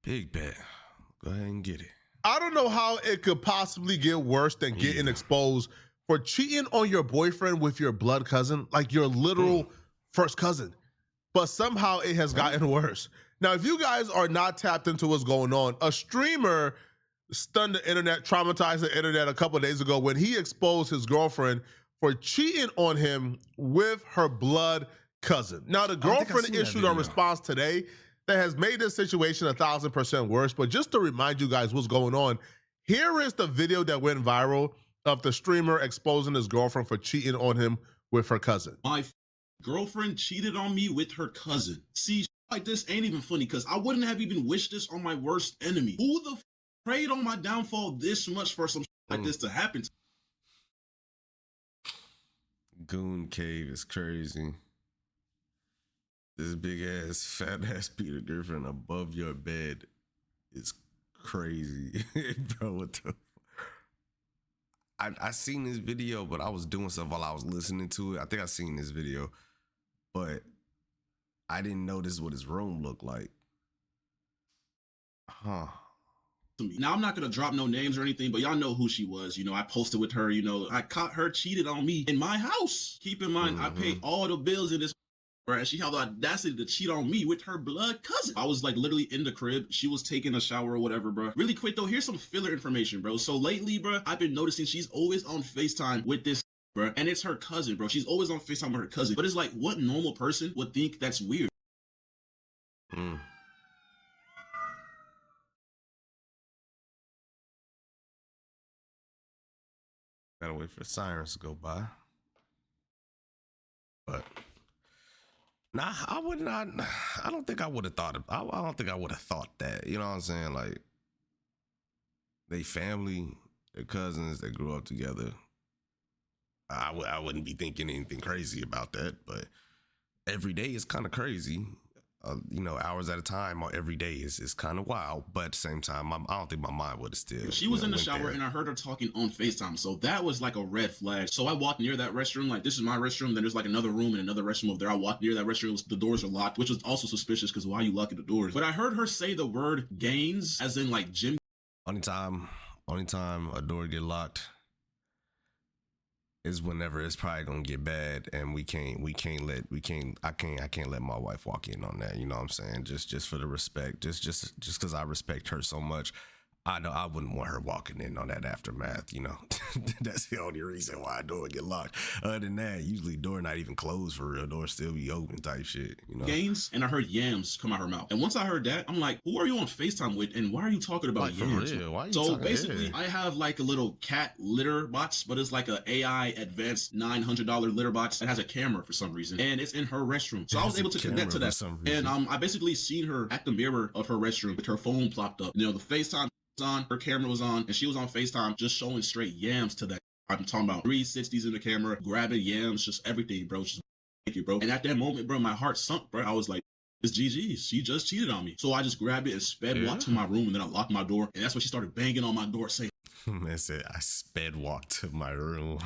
Big bet. Go ahead and get it. I don't know how it could possibly get worse than getting exposed for cheating on your boyfriend with your blood cousin, like your literal first cousin. But somehow it has gotten worse. Now, if you guys are not tapped into what's going on, a streamer stunned the internet, traumatized the internet a couple of days ago when he exposed his girlfriend for cheating on him with her blood cousin. Now, the girlfriend issued a response today that has made this situation 1,000% worse. But just to remind you guys what's going on, here is the video that went viral of the streamer exposing his girlfriend for cheating on him with her cousin. My girlfriend cheated on me with her cousin. See, like this ain't even funny because I wouldn't have even wished this on my worst enemy. Who the prayed on my downfall this much for some like this to happen? Goon cave is crazy. This big ass, fat ass Peter Griffin above your bed is crazy. Bro, what the? I seen this video, but I was doing stuff while I was listening to it. I think I seen this video, but I didn't notice what his room looked like. Huh. Now, I'm not going to drop no names or anything, but y'all know who she was. You know, I posted with her, you know, I caught her cheated on me in my house. Keep in mind, I paid all the bills in this. And she had the audacity to cheat on me with her blood cousin. I was like literally in the crib. She was taking a shower or whatever, bro. Really quick though, here's some filler information, bro. So lately, bro, I've been noticing she's always on FaceTime with this, bro. And it's her cousin, bro. She's always on FaceTime with her cousin. But it's like, what normal person would think that's weird? Gotta wait for the sirens to go by. But nah, I would not. I don't think I would have thought. I don't think I would have thought that. You know what I'm saying? Like, they family, their cousins, they grew up together. I wouldn't be thinking anything crazy about that. But every day is kind of crazy. You know, hours at a time or every day is kind of wild. But at the same time, I don't think my mind would have still. She was in the shower and I heard her talking on FaceTime. So that was like a red flag. So I walked near that restroom. Like, this is my restroom. Then there's like another room and another restroom over there. I walked near that restroom. The doors are locked, which was also suspicious because why are you locking the doors? But I heard her say the word gains, as in like gym. Only time a door get locked is whenever it's probably gonna get bad, and I can't let my wife walk in on that. You know what I'm saying? Just for the respect, just because I respect her so much, I know I wouldn't want her walking in on that aftermath. You know, that's the only reason why a door get locked. Other than that, usually door not even closed for real. Door still be open type shit. You know. Gains, and I heard yams come out her mouth. And once I heard that, I'm like, who are you on FaceTime with? And why are you talking about like, yams? For real? Why are you so talking, basically, I have like a little cat litter box, but it's like a AI advanced $900 litter box that has a camera for some reason, and it's in her restroom. So I was able to connect to that. And I basically seen her at the mirror of her restroom with her phone plopped up. You know, the FaceTime on, her camera was on, and she was on FaceTime just showing straight yams to that. I'm talking about 360s in the camera, grabbing yams, just everything, bro. Just thank you, bro. And at that moment, bro, my heart sunk, bro. I was like, it's GG. She just cheated on me. So I just grabbed it and sped walked to my room, and then I locked my door. And that's when she started banging on my door saying, man said, I sped walked to my room.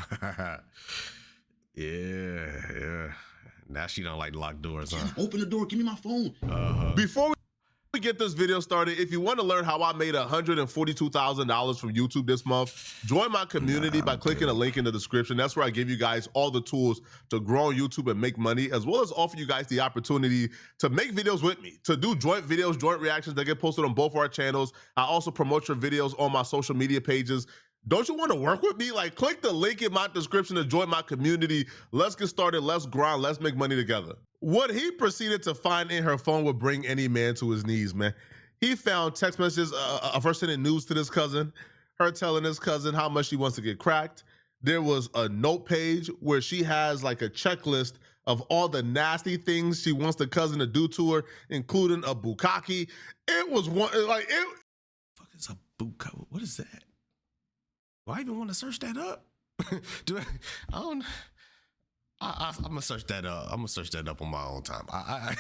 Yeah. Now she don't like locked doors, huh? Open the door, give me my phone. Before we get this video started, if you want to learn how I made $142,000 from YouTube this month, join my community by clicking the link in the description. That's where I give you guys all the tools to grow on YouTube and make money, as well as offer you guys the opportunity to make videos with me, to do joint videos, joint reactions that get posted on both of our channels. I also promote your videos on my social media pages. Don't you want to work with me? Like, click the link in my description to join my community. Let's get started. Let's grind. Let's make money together. What he proceeded to find in her phone would bring any man to his knees, man. He found text messages of her sending news to this cousin, her telling this cousin how much she wants to get cracked. There was a note page where she has like a checklist of all the nasty things she wants the cousin to do to her, including a bukkake. It was one like it. Fuck is a bukkake? What is that? Do I even want to search that up? I'm gonna search that up. I'm gonna search that up on my own time. I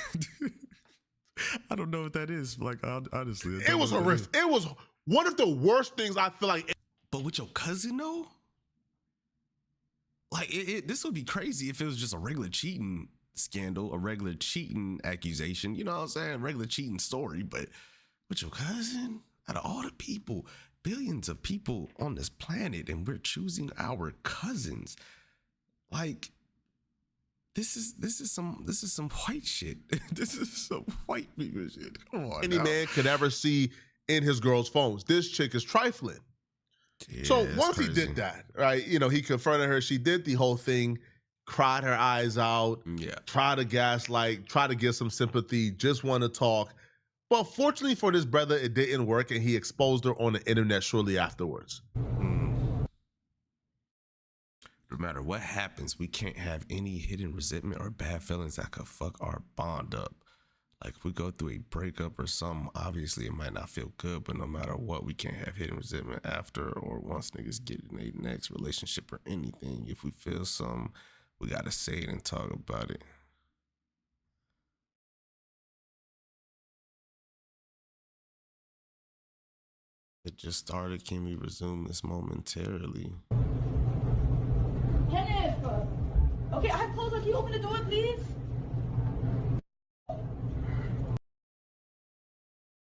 don't know what that is. Like, honestly, it was horrific. It was one of the worst things I feel like. But with your cousin, though, like this would be crazy if it was just a regular cheating scandal, a regular cheating accusation. You know what I'm saying? Regular cheating story, but with your cousin? Out of all the people, billions of people on this planet, and we're choosing our cousins. Like, this is some white shit. This is some white people shit. Come on, any man could ever see in his girl's phones. This chick is trifling. Yeah, so once crazy. He did that, right? You know, he confronted her. She did the whole thing, cried her eyes out, try to gaslight, try to get some sympathy, just want to talk. But fortunately for this brother, it didn't work, and he exposed her on the internet shortly afterwards. No matter what happens, we can't have any hidden resentment or bad feelings that could fuck our bond up. Like, if we go through a breakup or something, obviously it might not feel good, but no matter what, we can't have hidden resentment after or once niggas get in a next relationship or anything. If we feel something, we gotta say it and talk about it. It just started. Can we resume this momentarily? Kenneth! Okay, I have closed. Can you open the door, please?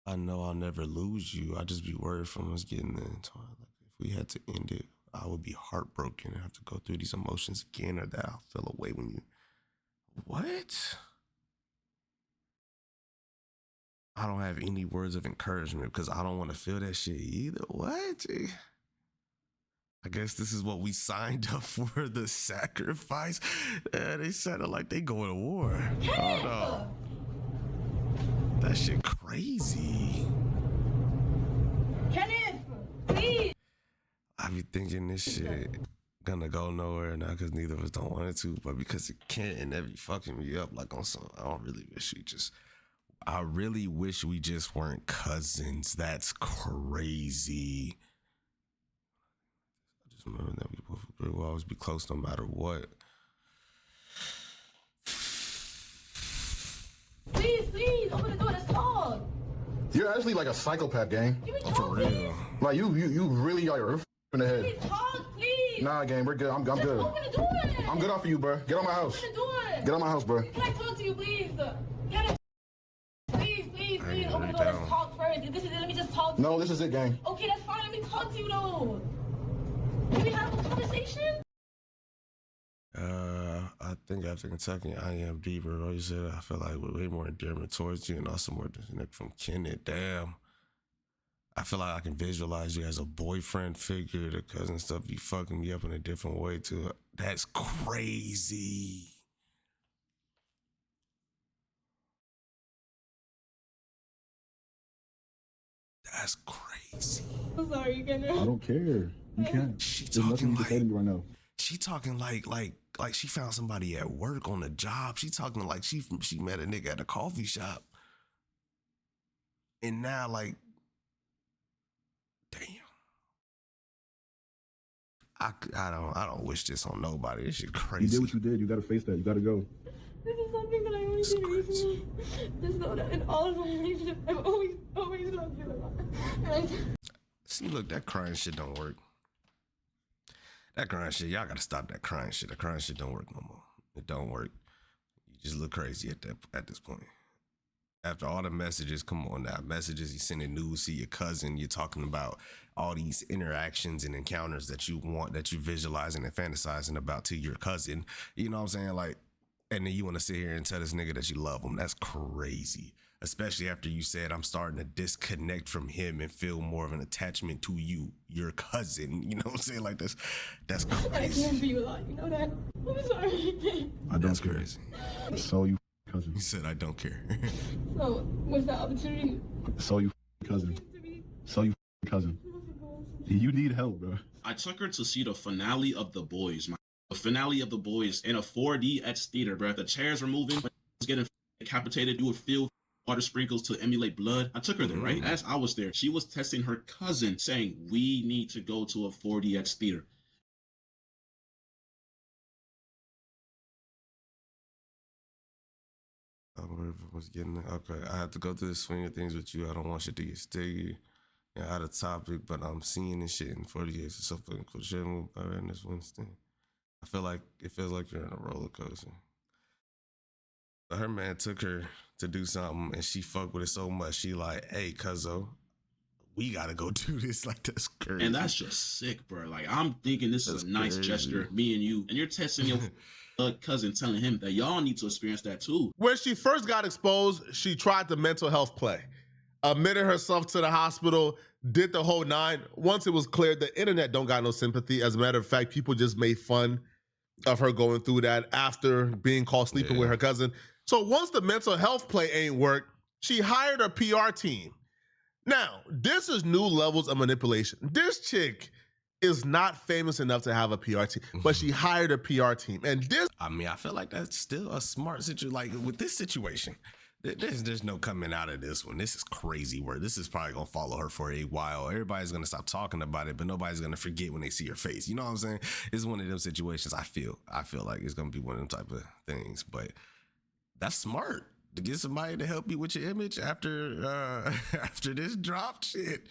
I know I'll never lose you. I just be worried from us getting there. Like, if we had to end it, I would be heartbroken and have to go through these emotions again, or that I'll feel away when you. What? I don't have any words of encouragement because I don't want to feel that shit either. What? I guess this is what we signed up for, the sacrifice. They sounded like they going to war. Oh no. That shit crazy. Kenneth, please. I be thinking this shit gonna go nowhere now because neither of us don't want it to, but because it can't, and that be fucking me up like on some. I really wish we just weren't cousins. That's crazy. I just remember that we will always be close no matter what. Please, open the door. Let's talk. You're actually like a psychopath, gang. For real. Like you really are in the head. Please talk, please. Nah, gang, we're good. I'm good. Open the door. I'm good off of you, bro. Get on my house. Open the door. Get on my house, bro. Can I talk to you, please? Please, open the door. Let's talk first. This is it. Let me just talk to you. No, this is it, gang. Okay, that's fine. Let me talk to you, though. Can we have a conversation? I think after Kentucky, I am deeper. Like you said, I feel like we're way more endearment towards you and also more disconnect from Kenneth. Damn. I feel like I can visualize you as a boyfriend figure. The cousin stuff be fucking me up in a different way too. That's crazy. That's crazy. I'm sorry, Kenneth. I don't care. You can't. There's nothing you can say to me right now. She talking like she found somebody at work on a job. She talking like she met a nigga at a coffee shop. And now like, damn. I don't wish this on nobody. This shit crazy. You did what you did. You gotta face that. You gotta go. This is something that I only did recently. Just know that in all of my relationships, I've always loved you a lot. See, look, that crying shit don't work. That crying shit, y'all gotta stop that crying shit. That crying shit don't work no more. It don't work. You just look crazy at this point. After all the messages, come on now. Messages, you sending news to your cousin. You're talking about all these interactions and encounters that you want, that you visualizing and fantasizing about to your cousin. You know what I'm saying? Like, and then you want to sit here and tell this nigga that you love him. That's crazy. Especially after you said, I'm starting to disconnect from him and feel more of an attachment to you, your cousin. You know what I'm saying? Like, that's crazy. I care for you a lot. You know that? I'm sorry. I don't care. Crazy. So you cousin. He said, I don't care. So, what's the opportunity? So you cousin. So you cousin. You need help, bro. I took her to see the finale of The Boys, man. The finale of The Boys in a 4DX theater, bro. The chairs were moving. When I was getting decapitated, you would feel water sprinkles to emulate blood. I took her there, right? As I was there, she was testing her cousin, saying, we need to go to a 4DX theater. Okay, I have to go through the swing of things with you. I don't want shit to get sticky. Yeah, out of topic, but I'm seeing this shit in 40 years. It's so fucking cool. Shit move by this Wednesday. It feels like you're in a roller coaster. But her man took her to do something, and she fuck with it so much, she like, hey, cuzzo, we gotta go do this. Like, that's crazy. And that's just sick, bro. Like, I'm thinking this is a nice gesture, me and you, and you're testing your cousin, telling him that y'all need to experience that too. When she first got exposed, she tried the mental health play, admitted herself to the hospital, did the whole nine. Once it was clear, the internet don't got no sympathy. As a matter of fact, people just made fun of her going through that after being caught sleeping with her cousin. So once the mental health play ain't work, she hired a PR team. Now, this is new levels of manipulation. This chick is not famous enough to have a PR team, but she hired a PR team. And this, I mean, I feel like that's still a smart situation. Like, with this situation, there's no coming out of this one. This is crazy work. This is probably gonna follow her for a while. Everybody's gonna stop talking about it, but nobody's gonna forget when they see her face. You know what I'm saying? It's one of them situations. I feel like it's gonna be one of them type of things. But that's smart to get somebody to help you with your image after after this drop. Shit,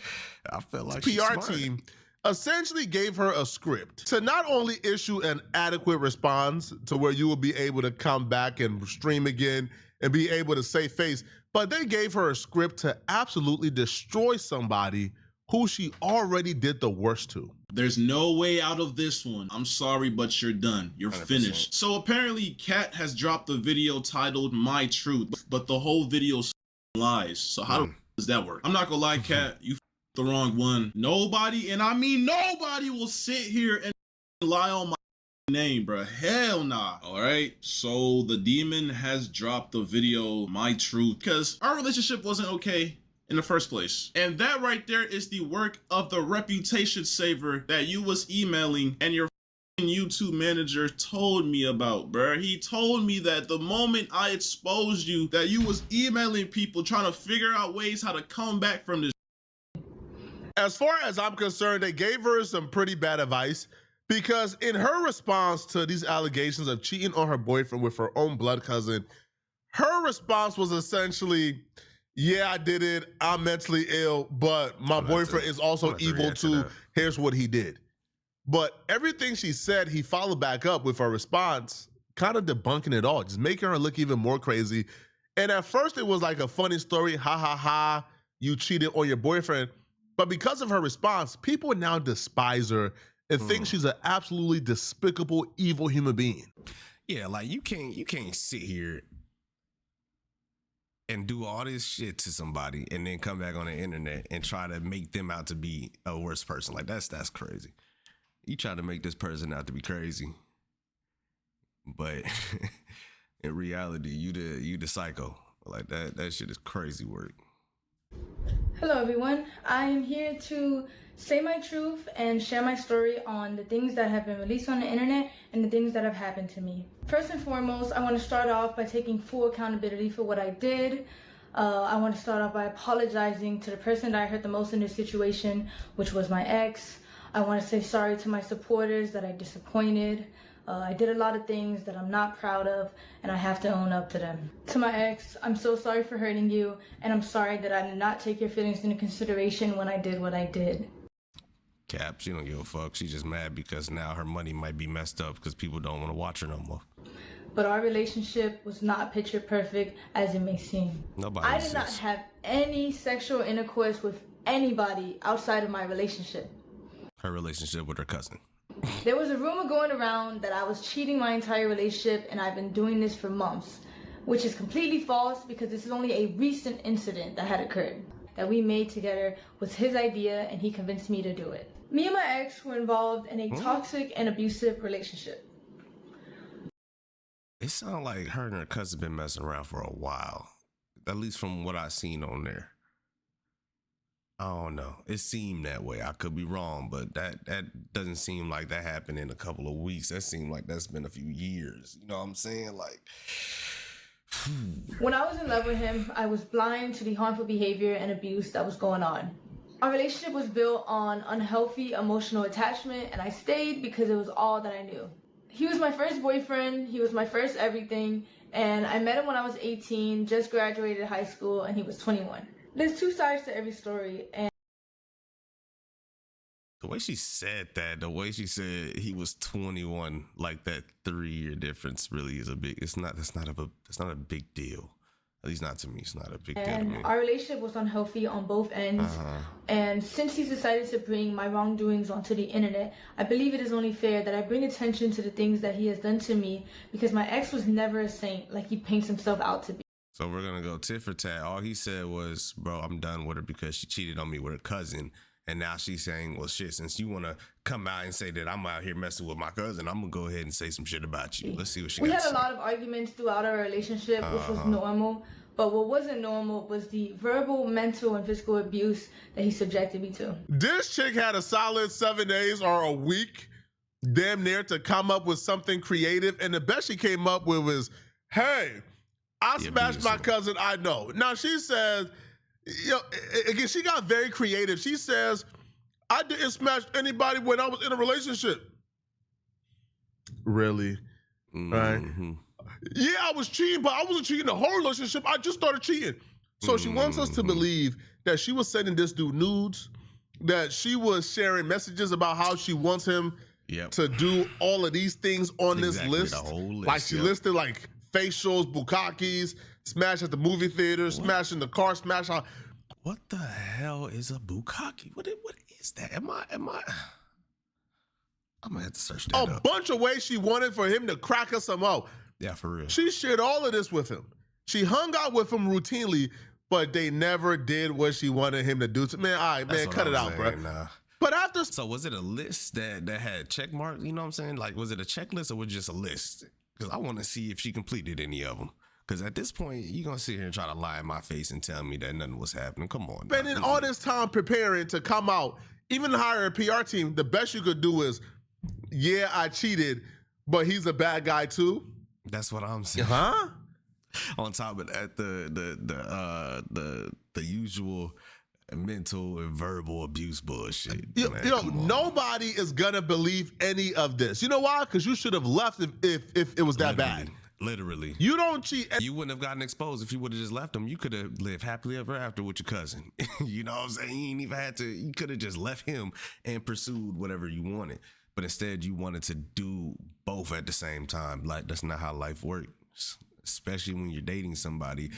I felt like PR team essentially gave her a script to not only issue an adequate response to where you will be able to come back and stream again and be able to save face, but they gave her a script to absolutely destroy somebody who she already did the worst to. There's no way out of this one. I'm sorry, but you're done. You're 100%. Finished. So apparently Kat has dropped a video titled My Truth, but the whole video's lies. So how does that work? I'm not gonna lie, Kat, you the wrong one. Nobody, and I mean nobody, will sit here and lie on my name, bro. Hell nah. All right, so the demon has dropped the video My Truth because our relationship wasn't okay in the first place, and that right there is the work of the reputation saver that you was emailing and your YouTube manager told me about, bro. He told me that the moment I exposed you, that you was emailing people trying to figure out ways how to come back from this. As far as I'm concerned, they gave her some pretty bad advice, because in her response to these allegations of cheating on her boyfriend with her own blood cousin, her response was essentially, yeah, I did it. I'm mentally ill, but my boyfriend is also evil too. Here's what he did. But everything she said, he followed back up with her response, kind of debunking it all, just making her look even more crazy. And at first it was like a funny story. Ha ha ha, you cheated on your boyfriend. But because of her response, people now despise her and think she's an absolutely despicable, evil human being. Yeah, like you can't sit here and do all this shit to somebody and then come back on the internet and try to make them out to be a worse person. Like, that's crazy. You try to make this person out to be crazy, but in reality, you the psycho. Like, that shit is crazy work. Hello everyone, I am here to say my truth and share my story on the things that have been released on the internet and the things that have happened to me. First and foremost, I want to start off by taking full accountability for what I did. I want to start off by apologizing to the person that I hurt the most in this situation, which was my ex. I want to say sorry to my supporters that I disappointed. I did a lot of things that I'm not proud of, and I have to own up to them. To my ex, I'm so sorry for hurting you, and I'm sorry that I did not take your feelings into consideration when I did what I did. Cap, she don't give a fuck. She's just mad because now her money might be messed up because people don't want to watch her no more. But our relationship was not picture perfect as it may seem. I did not have any sexual intercourse with anybody outside of my relationship. Her relationship with her cousin. There was a rumor going around that I was cheating my entire relationship, and I've been doing this for months, which is completely false because this is only a recent incident that had occurred. That we made together was his idea, and he convinced me to do it. Me and my ex were involved in a toxic and abusive relationship. It sounds like her and her cousin been messing around for a while, at least from what I seen on there. I don't know. It seemed that way. I could be wrong, but that doesn't seem like that happened in a couple of weeks. That seemed like that's been a few years. You know what I'm saying? Like, when I was in love with him, I was blind to the harmful behavior and abuse that was going on. Our relationship was built on unhealthy emotional attachment, and I stayed because it was all that I knew. He was my first boyfriend. He was my first everything, and I met him when I was 18, just graduated high school, and he was 21. There's two sides to every story, and the way she said that, the way she said he was 21, like that 3-year difference really is a big. That's not a big deal. At least not to me. It's not a big deal to And me. our relationship was unhealthy on both ends. And since he's decided to bring my wrongdoings onto the internet, I believe it is only fair that I bring attention to the things that he has done to me, because my ex was never a saint like he paints himself out to be. So we're going to go tit for tat. All he said was, bro, I'm done with her because she cheated on me with her cousin. And now she's saying, well, shit, since you want to come out and say that I'm out here messing with my cousin, I'm going to go ahead and say some shit about you. Let's see what she got to say. We had a lot of arguments throughout our relationship, which was normal. But what wasn't normal was the verbal, mental, and physical abuse that he subjected me to. This chick had a solid 7 days or a week, damn near, to come up with something creative. And the best she came up with was, hey, I smashed my cousin, I know. Now she says, you know, again, she got very creative. She says, I didn't smash anybody when I was in a relationship. Really? Right? Yeah, I was cheating, but I wasn't cheating the whole relationship. I just started cheating. So she wants us to believe that she was sending this dude nudes, that she was sharing messages about how she wants him to do all of these things on this list. The whole list. Like she listed like facials, bukakis, smash at the movie theater, smash in the car, smash out. What the hell is a bukkake? What is that? I'm gonna have to search that up. A bunch of ways she wanted for him to crack her some out. Yeah, for real. She shared all of this with him. She hung out with him routinely, but they never did what she wanted him to do. Man, all right, man, cut it out, bro. Nah. But after, so was it a list that had check marks? You know what I'm saying? Like, was it a checklist or was it just a list? Because I want to see if she completed any of them. Because at this point, you're going to sit here and try to lie in my face and tell me that nothing was happening. Come on. Spending all this time preparing to come out, even hire a PR team, the best you could do is, yeah, I cheated, but he's a bad guy too. That's what I'm saying. Huh? On top of that, the usual mental and verbal abuse bullshit. You know, nobody is gonna believe any of this. You know why? Because you should have left if it was that bad. Literally. You don't cheat. You wouldn't have gotten exposed if you would have just left him. You could have lived happily ever after with your cousin. You know what I'm saying? You ain't even had to. You could have just left him and pursued whatever you wanted. But instead, you wanted to do both at the same time. Like, that's not how life works. Especially when you're dating somebody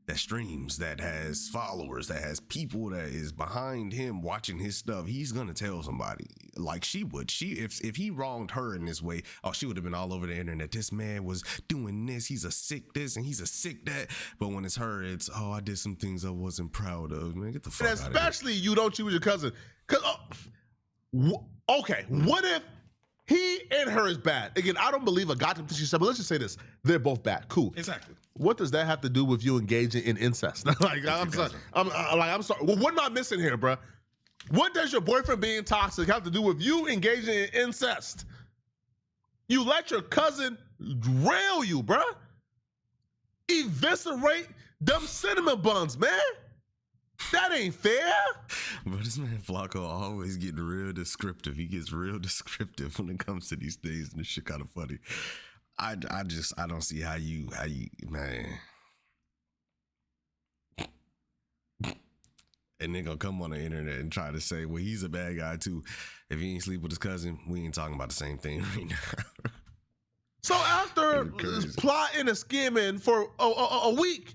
that streams, that has followers, that has people that is behind him watching his stuff. He's gonna tell somebody, like she would. If he wronged her in this way, she would have been all over the internet. This man was doing this. He's a sick this and he's a sick that. But when it's her, it's I did some things I wasn't proud of. Man, get the fuck out of here. Especially you don't cheat with your cousin. Okay, what if he and her is bad? Again, I don't believe a goddamn thing she said, but let's just say this: they're both bad. Cool. Exactly. What does that have to do with you engaging in incest? I'm sorry. I'm sorry. Well, what am I missing here, bro? What does your boyfriend being toxic have to do with you engaging in incest? You let your cousin rail you, bro. Eviscerate them cinnamon buns, man. That ain't fair. But this man Flacco always getting real descriptive. He gets real descriptive when it comes to these things, and this shit kind of funny. I don't see how you man. And they gonna come on the internet and try to say, well, he's a bad guy too. If he ain't sleep with his cousin, we ain't talking about the same thing right now. So after plotting and scheming for a week,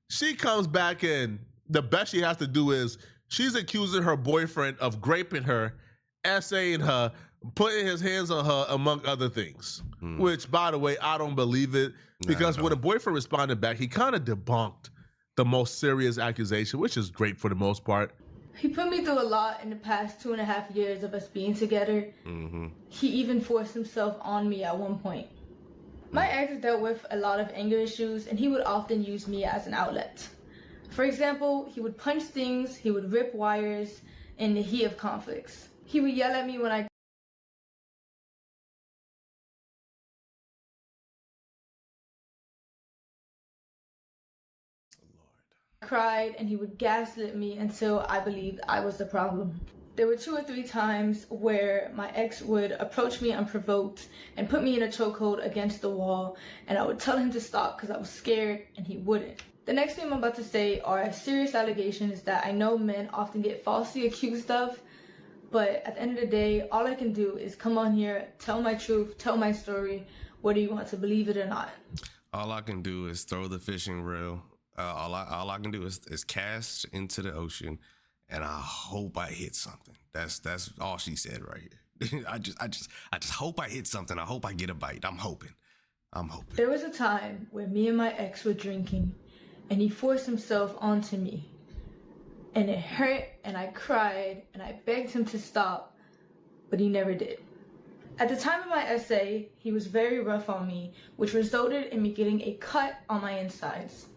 she comes back and the best she has to do is she's accusing her boyfriend of graping her, essaying her, putting his hands on her, among other things. Which, by the way, I don't believe it, because when a boyfriend responded back, he kind of debunked the most serious accusation, which is great for the most part. He put me through a lot in the past 2.5 years of us being together. He even forced himself on me at one point. My ex dealt with a lot of anger issues, and he would often use me as an outlet. For example, he would punch things, he would rip wires in the heat of conflicts. He would yell at me when I cried, and he would gaslit me until I believed I was the problem. There were 2 or 3 times where my ex would approach me unprovoked and put me in a chokehold against the wall, and I would tell him to stop because I was scared, and he wouldn't. The next thing I'm about to say are serious allegations that I know men often get falsely accused of, but at the end of the day, all I can do is come on here, tell my truth, tell my story, whether you want to believe it or not. All I can do is throw the fishing reel All I can do is cast into the ocean, and I hope I hit something. That's all she said right here. I just hope I hit something. I hope I get a bite. I'm hoping. There was a time when me and my ex were drinking, and he forced himself onto me. And it hurt, and I cried, and I begged him to stop, but he never did. At the time of my essay, he was very rough on me, which resulted in me getting a cut on my insides.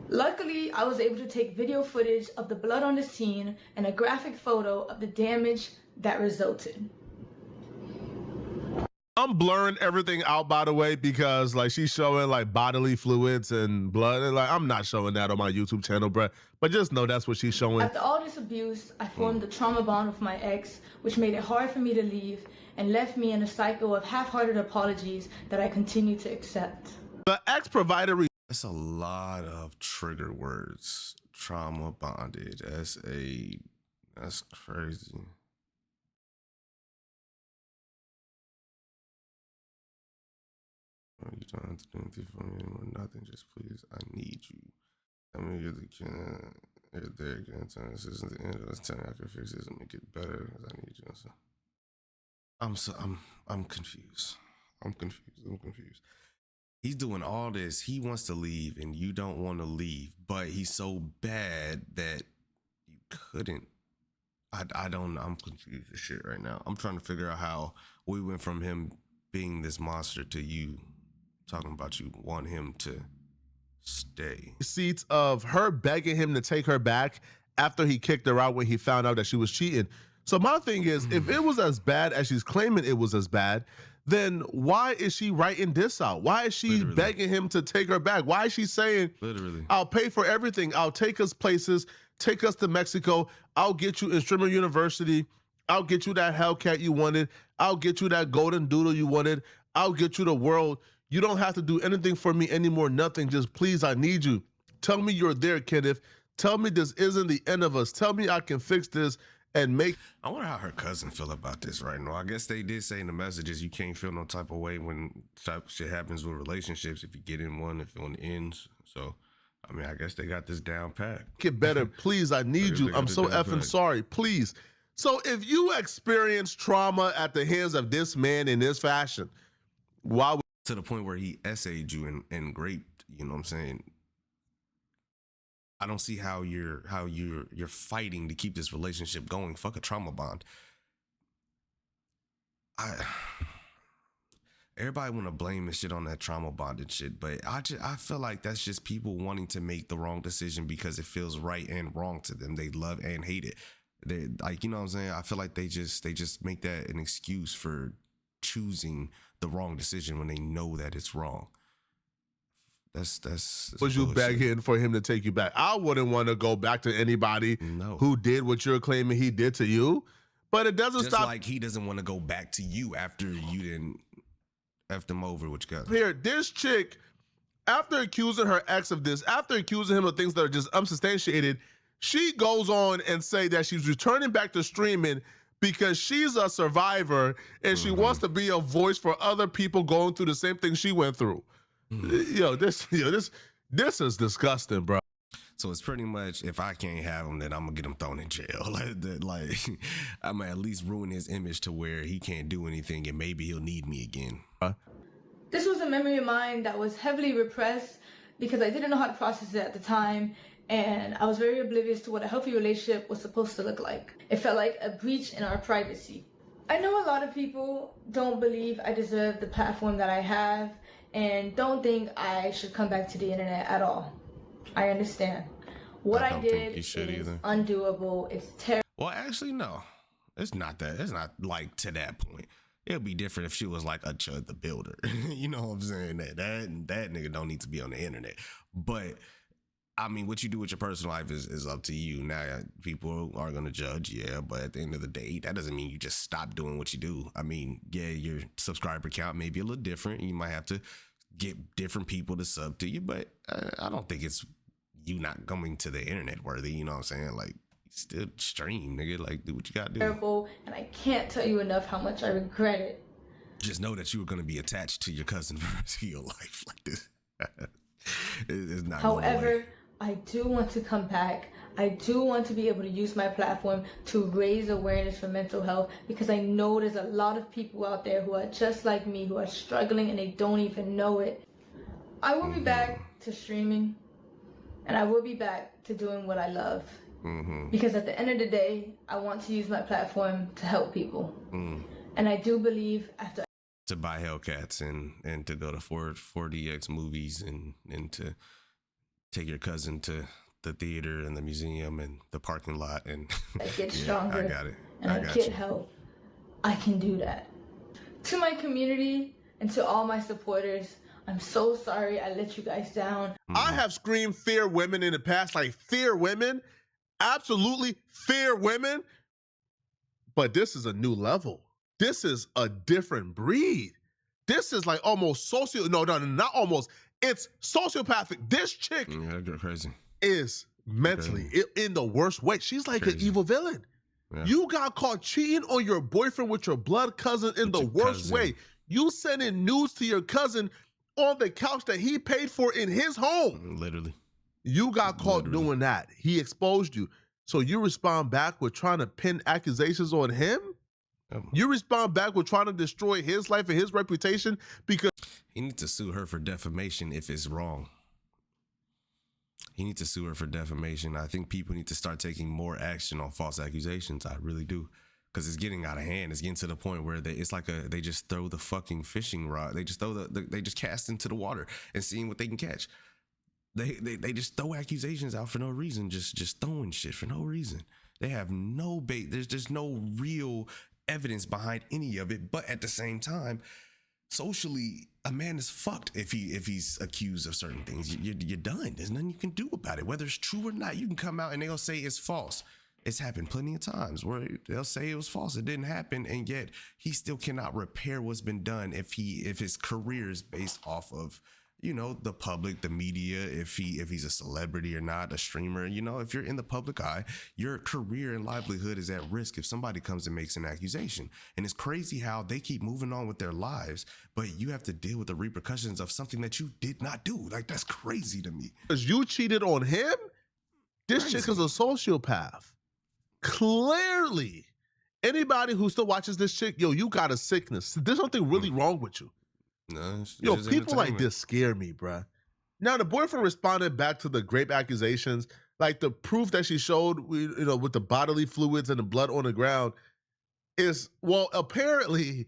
Luckily, I was able to take video footage of the blood on the scene and a graphic photo of the damage that resulted. I'm blurring everything out, by the way, because like she's showing like bodily fluids and blood, and like I'm not showing that on my YouTube channel, bruh. But just know that's what she's showing. After all this abuse, I formed a trauma bond with my ex, which made it hard for me to leave and left me in a cycle of half-hearted apologies that I continue to accept. The ex provided. That's a lot of trigger words. Trauma bondage. That's crazy. You don't have to do anything for me anymore. Nothing. Just please. I need you. I mean, you're there again. This isn't the end of this time. I can fix this and make it better. I need you. So I'm confused. I'm confused. He's doing all this. He wants to leave, and you don't want to leave. But he's so bad that you couldn't. I don't know. I'm confused as shit right now. I'm trying to figure out how we went from him being this monster to you talking about you want him to stay. Receipts of her begging him to take her back after he kicked her out when he found out that she was cheating. So my thing is, if it was as bad as she's claiming it was as bad, then why is she writing this out? Why is she begging him to take her back? Why is she saying, I'll pay for everything. I'll take us places, take us to Mexico. I'll get you in Streamer University. I'll get you that Hellcat you wanted. I'll get you that golden doodle you wanted. I'll get you the world. You don't have to do anything for me anymore. Nothing. Just please, I need you. Tell me you're there, Kenneth. Tell me this isn't the end of us. Tell me I can fix this and make. I wonder how her cousin feel about this right now. I guess they did say in the messages you can't feel no type of way when type of shit happens with relationships. If you get in one, if one ends. So, I mean, I guess they got this down pat. Get better, please. I need you. I'm so effing sorry. Please. So if you experience trauma at the hands of this man in this fashion, why would to the point where he essayed you and raped, you know what I'm saying? I don't see how you're fighting to keep this relationship going. Fuck a trauma bond. Everybody want to blame this shit on that trauma bonded shit, but I feel like that's just people wanting to make the wrong decision because it feels right and wrong to them. They love and hate it. They like, you know what I'm saying? I feel like they just make that an excuse for choosing the wrong decision when they know that it's wrong. That's was you begging for him to take you back? I wouldn't want to go back to anybody who did what you're claiming he did to you, but it doesn't just stop. Like he doesn't want to go back to you after you didn't F them over, which got here. This chick, after accusing her ex of this, after accusing him of things that are just unsubstantiated, she goes on and say that she's returning back to streaming because she's a survivor and she wants to be a voice for other people going through the same thing she went through. This is disgusting, bro. So it's pretty much, if I can't have him, then I'm gonna get him thrown in jail. like I'm gonna at least ruin his image to where he can't do anything and maybe he'll need me again. This was a memory of mine that was heavily repressed because I didn't know how to process it at the time, and I was very oblivious to what a healthy relationship was supposed to look like. It felt like a breach in our privacy. I know a lot of people don't believe I deserve the platform that I have and don't think I should come back to the internet at all. I understand. What I did is undoable. It's terrible. Well, actually, no. It's not that. It's not like to that point. It'd be different if she was like a Chud the Builder. You know what I'm saying? That nigga don't need to be on the internet. But I mean, what you do with your personal life is up to you. Now, people are going to judge, yeah, but at the end of the day, that doesn't mean you just stop doing what you do. I mean, yeah, your subscriber count may be a little different. You might have to get different people to sub to you, but I don't think it's you not coming to the internet worthy. You know what I'm saying? Like, still stream, nigga. Like, do what you got to do. Terrible, and I can't tell you enough how much I regret it. Just know that you were going to be attached to your cousin for your life like this. It's not However, going away. I do want to come back. I do want to be able to use my platform to raise awareness for mental health, because I know there's a lot of people out there who are just like me, who are struggling and they don't even know it. I will be back to streaming, and I will be back to doing what I love. Because at the end of the day, I want to use my platform to help people. And I do believe after to buy Hellcats and to go to 4DX movies and to take your cousin to the theater and the museum and the parking lot and I get stronger, I got it. and I get help, I can do that. To my community and to all my supporters, I'm so sorry I let you guys down. I have screamed fear women in the past, like fear women, absolutely fear women. But this is a new level. This is a different breed. This is like almost not almost. It's sociopathic. This chick crazy. is mentally in the worst way. She's like an evil villain. Yeah. You got caught cheating on your boyfriend with your blood cousin in the worst way. You sending news to your cousin on the couch that he paid for in his home. Literally. You got caught doing that. He exposed you. So you respond back with trying to pin accusations on him? You respond back with trying to destroy his life and his reputation because he needs to sue her for defamation if it's wrong. He needs to sue her for defamation. I think people need to start taking more action on false accusations. I really do. Because it's getting out of hand. It's getting to the point where they just throw the fucking fishing rod. They just throw they just cast into the water and seeing what they can catch. They just throw accusations out for no reason. Just throwing shit for no reason. They have no bait. There's just no real evidence behind any of it. But at the same time, socially, a man is fucked if he's accused of certain things. You're done. There's nothing you can do about it. Whether it's true or not, you can come out and they'll say it's false. It's happened plenty of times where they'll say it was false. It didn't happen, and yet he still cannot repair what's been done if his career is based off of, the public, the media, if he's a celebrity or not, a streamer. If you're in the public eye, your career and livelihood is at risk if somebody comes and makes an accusation. And it's crazy how they keep moving on with their lives, but you have to deal with the repercussions of something that you did not do. Like, that's crazy to me. Because you cheated on him? This chick is a sociopath. Clearly. Anybody who still watches this chick, you got a sickness. There's something really wrong with you. No, people like this scare me, bruh. Now, the boyfriend responded back to the rape accusations. Like, the proof that she showed, with the bodily fluids and the blood on the ground is, apparently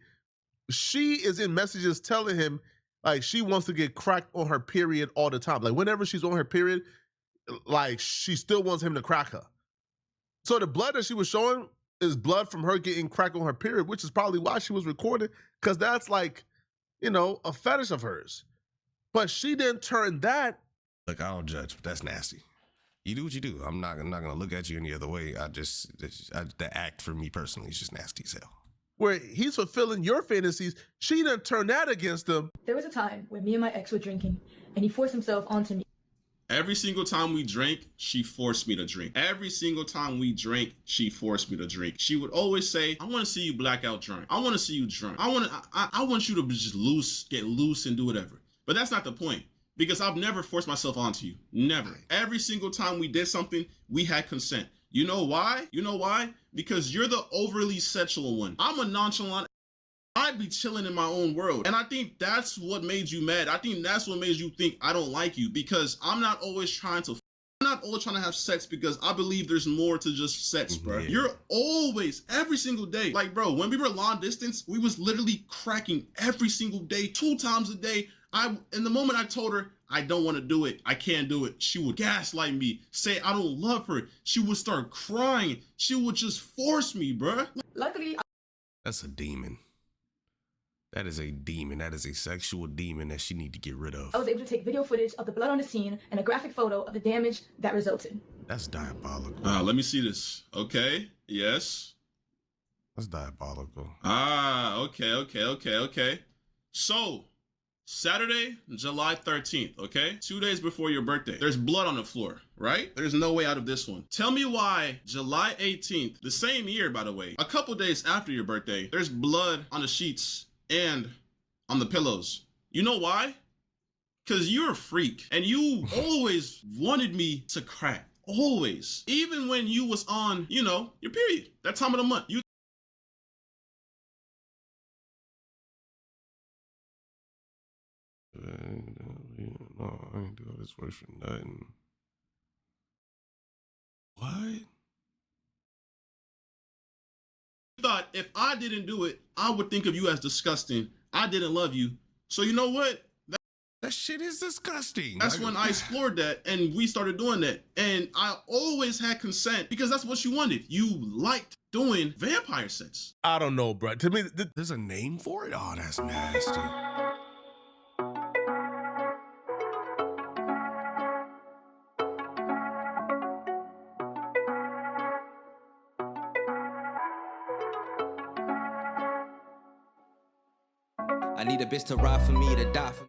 she is in messages telling him, like, she wants to get cracked on her period all the time. Like, whenever she's on her period, like, she still wants him to crack her. So the blood that she was showing is blood from her getting cracked on her period, which is probably why she was recording, because that's like, a fetish of hers. But she didn't turn that. Look, I don't judge, but that's nasty. You do what you do. I'm not gonna look at you any other way. The act for me personally is just nasty as hell. Where he's fulfilling your fantasies, she didn't turn that against him. There was a time when me and my ex were drinking, and he forced himself onto me. Every single time we drank, she forced me to drink. Every single time we drank, she forced me to drink. She would always say, I want to see you blackout drunk. I want to see you drunk. I want you to just get loose and do whatever. But that's not the point, because I've never forced myself onto you. Never. Every single time we did something, we had consent. You know why? Because you're the overly sexual one. I'm a nonchalant. I'd be chilling in my own world. And I think that's what made you mad. I think that's what made you think I don't like you, because I'm not always trying to have sex, because I believe there's more to just sex, bro. Yeah. You're always, every single day. Like, bro, when we were long distance, we was literally cracking every single day, 2 times a day. In the moment I told her I don't want to do it, I can't do it, she would gaslight me, say I don't love her. She would start crying. She would just force me, bro. Luckily, that's a demon. That is a demon. That is a sexual demon that she need to get rid of. I was able to take video footage of the blood on the scene and a graphic photo of the damage that resulted. That's diabolical. Let me see this. Okay. Yes. That's diabolical. Okay. So, Saturday, July 13th, okay? 2 days before your birthday. There's blood on the floor, right? There's no way out of this one. Tell me why July 18th, the same year, by the way, a couple days after your birthday, there's blood on the sheets and on the pillows. You know why? Because you're a freak and you always wanted me to crack. Always. Even when you was on, you know, your period. That time of the month. You no, I ain't do all this work for nothing. What? thought if I didn't do it, I would think of you as disgusting. I didn't love you. So you know what? That shit is disgusting. That's when I explored that and we started doing that. And I always had consent because that's what you wanted. You liked doing vampire sex. I don't know, bro. To me, there's a name for it? Oh, that's nasty. I need a bitch to ride for me, to die for me.